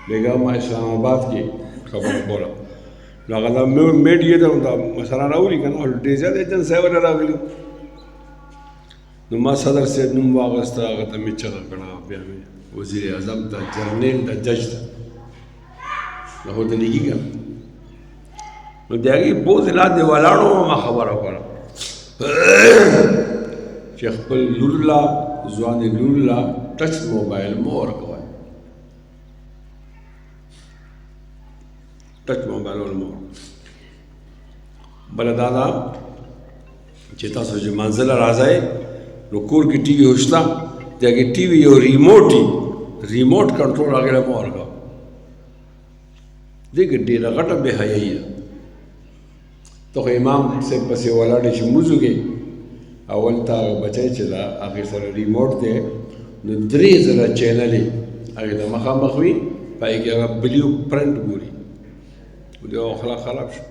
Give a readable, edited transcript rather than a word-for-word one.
بیگم اسلام آباد کې خبره کوله نو هغه دا میډیا ته دا مسله راولي که نه ډېر زیات ایجنسۍ ورته راغلي نو ما صدر صاحب نوم واخیسته هغه ته مې چغه کړه بیا مې وزیر اعظم ته جرنیل ته جج ته نو خو ته لیکي که نو د هغې بوز لاندې ولاړو ما خبره وکړه چې خپل لور لا ځوانې لور لا ټچ موبایل مه ورکوئ ټچ موبایل ول مه بله دا ده چې تاسو چې منزله راځئ نو کور کې ټي وي شته د هغې ټي وي یو ریموټ کنټرول هغې له مه ورکوه دې کې ډېره غټه بې حیایي ده ته خو امام صاحب پسې ولاړې چې لمونځ وکړې اول ته هغه بچی چې ده هغې سره ریموټ دی نو 3000 چینلې هغې ته مخامخ وي په هغې کې هغه بلیو پرنټ ګوري د یو اخلاق خراب شو